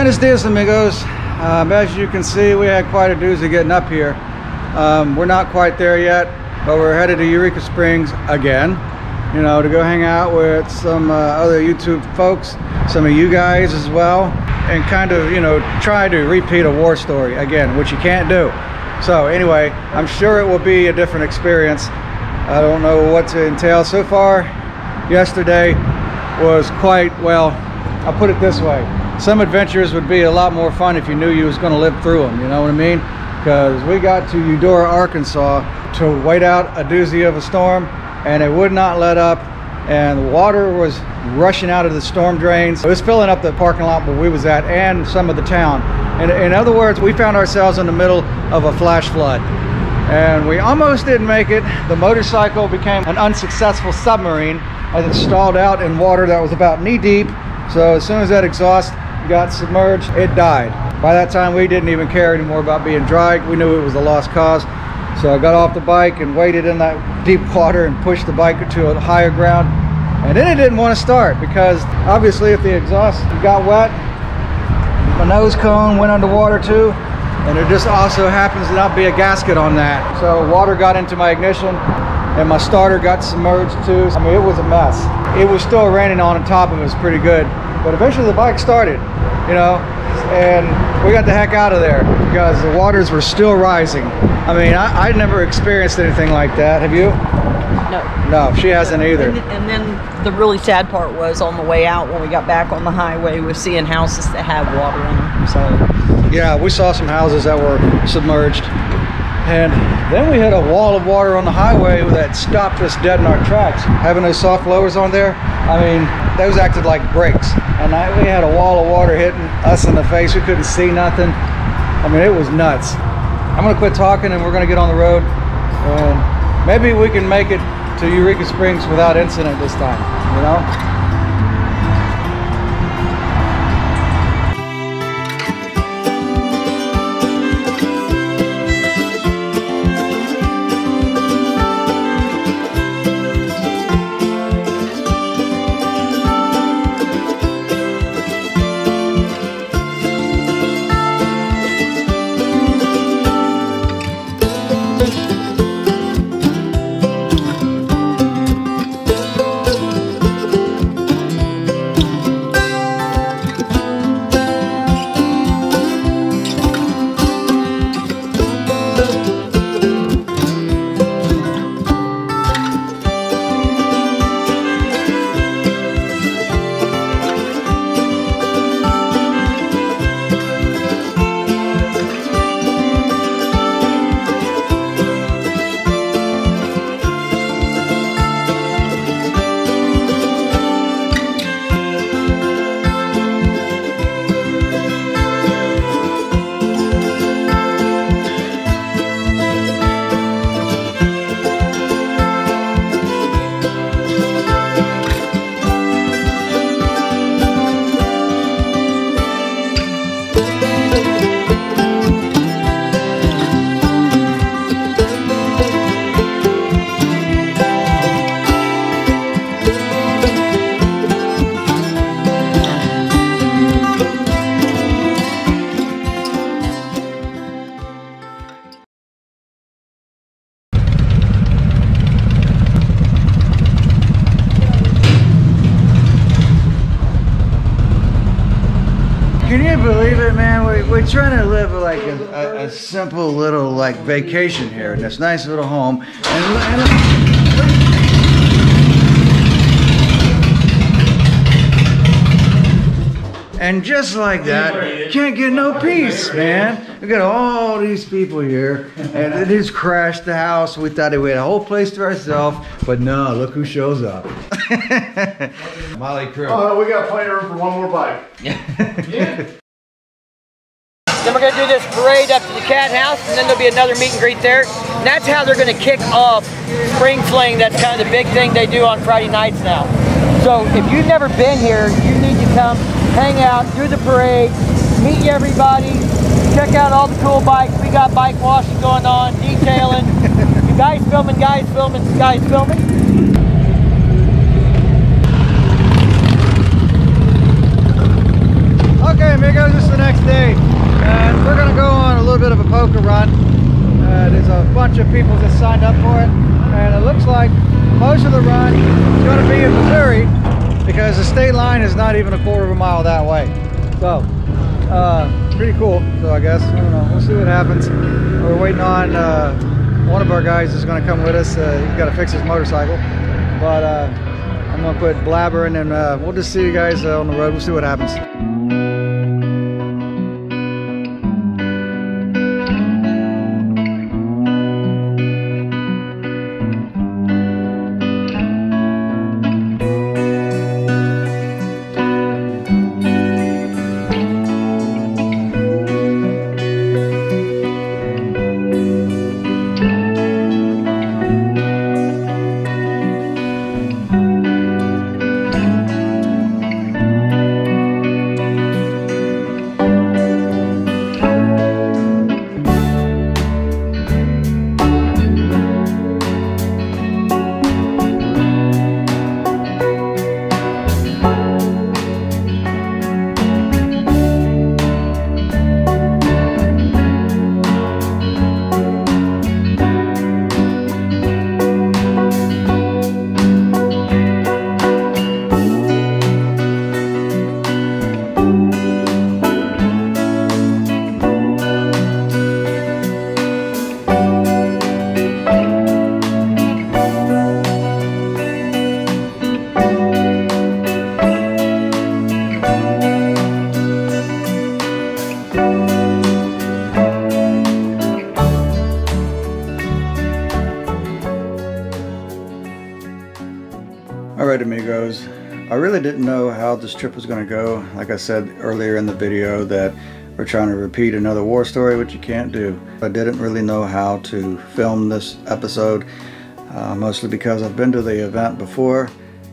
Buenos dias, amigos. As you can see, we had quite a doozy getting up here. We're not quite there yet, but we're headed to Eureka Springs again, you know, to go hang out with some other YouTube folks, some of you guys as well, and kind of, you know, try to repeat a war story again, which you can't do. So anyway, I'm sure it will be a different experience. I don't know what to entail. So far, yesterday was quite, well, I'll put it this way. Some adventures would be a lot more fun if you knew you was going to live through them, you know what I mean? Because we got to Eudora, Arkansas to wait out a doozy of a storm, and it would not let up, and the water was rushing out of the storm drains. It was filling up the parking lot where we was at and some of the town. And in other words, we found ourselves in the middle of a flash flood. And we almost didn't make it. The motorcycle became an unsuccessful submarine as it stalled out in water that was about knee deep. So as soon as that exhaust got submerged, it died. By that time, we didn't even care anymore about being dry. We knew it was a lost cause. So I got off the bike and waded in that deep water and pushed the bike to a higher ground. And then it didn't want to start because obviously if the exhaust got wet, my nose cone went underwater too. And there just also happens to not be a gasket on that. So water got into my ignition and my starter got submerged too. I mean, it was a mess. It was still raining on top of it. It was pretty good. But eventually the bike started, you know, and we got the heck out of there because the waters were still rising. I mean, I'd never experienced anything like that. Have you? No. No, she hasn't either. And then the really sad part was on the way out when we got back on the highway was seeing houses that had water in them. So yeah, we saw some houses that were submerged. And then we hit a wall of water on the highway that stopped us dead in our tracks. Having those soft blowers on there, I mean, those acted like brakes. And we had a wall of water hitting us in the face. We couldn't see nothing. I mean, it was nuts. I'm gonna quit talking and we're gonna get on the road. And maybe we can make it to Eureka Springs without incident this time, you know? Can you believe it, man? We're trying to live like a simple little like vacation here in this nice little home. And just like that, can't get no peace, man. We got all these people here, and it just crashed the house. We thought we had a whole place to ourselves, but no, look who shows up. Molly Crew. Oh, we got plenty of room for one more bike. Yeah. Then we're going to do this parade up to the cat house, and then there'll be another meet and greet there. And that's how they're going to kick off Spring Fling. That's kind of the big thing they do on Friday nights now. So if you've never been here, you need to come hang out, do the parade, meet everybody, check out all the cool bikes. We got bike washing going on, detailing. You guys filming, guys filming, guys filming. Okay, amigos, this is the next day, and we're gonna go on a little bit of a poker run. There's a bunch of people that signed up for it, and it looks like most of the run is going to be in Missouri because the state line is not even a quarter of a mile that way. So pretty cool. So I guess, I don't know, we'll see what happens. We're waiting on one of our guys is going to come with us. He's got to fix his motorcycle, but I'm going to quit blabbering, and we'll just see you guys on the road. We'll see what happens. Alright amigos, I really didn't know how this trip was going to go. Like I said earlier in the video that we're trying to repeat another war story, which you can't do. I didn't really know how to film this episode, mostly because I've been to the event before.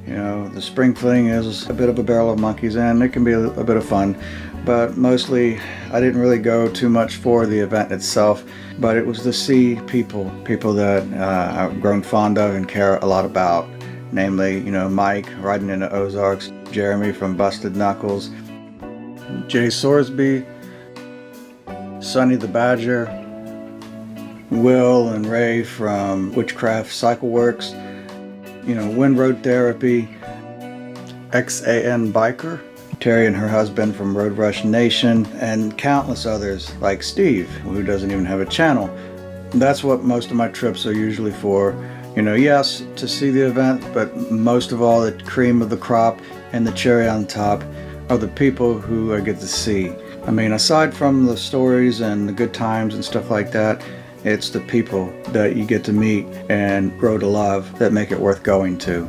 You know, the Spring Fling is a bit of a barrel of monkeys and it can be a bit of fun, but mostly I didn't really go too much for the event itself, but it was to see people that I've grown fond of and care a lot about. Namely, you know, Mike riding in the Ozarks, Jeremy from Busted Knuckles, Jay Sorsby, Sonny The Badger, Will and Ray from Witchcraft Cycle Works, you know, Wind Road Therapy, XanBiker, Terry and her husband from Road Rush Nation, and countless others like Steve, who doesn't even have a channel. That's what most of my trips are usually for. You know, yes, to see the event, but most of all, the cream of the crop and the cherry on top are the people who I get to see. I mean, aside from the stories and the good times and stuff like that, it's the people that you get to meet and grow to love that make it worth going to.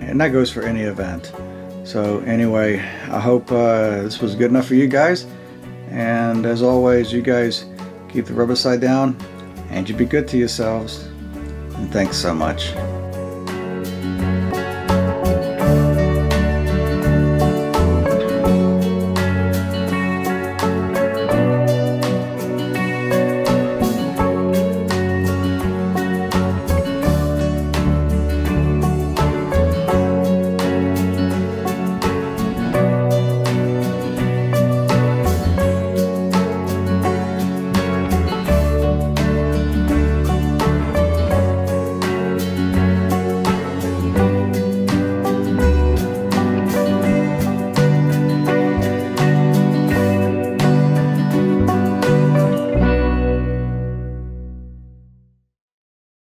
And that goes for any event. So anyway, I hope this was good enough for you guys. And as always, you guys keep the rubber side down and you be good to yourselves. And thanks so much.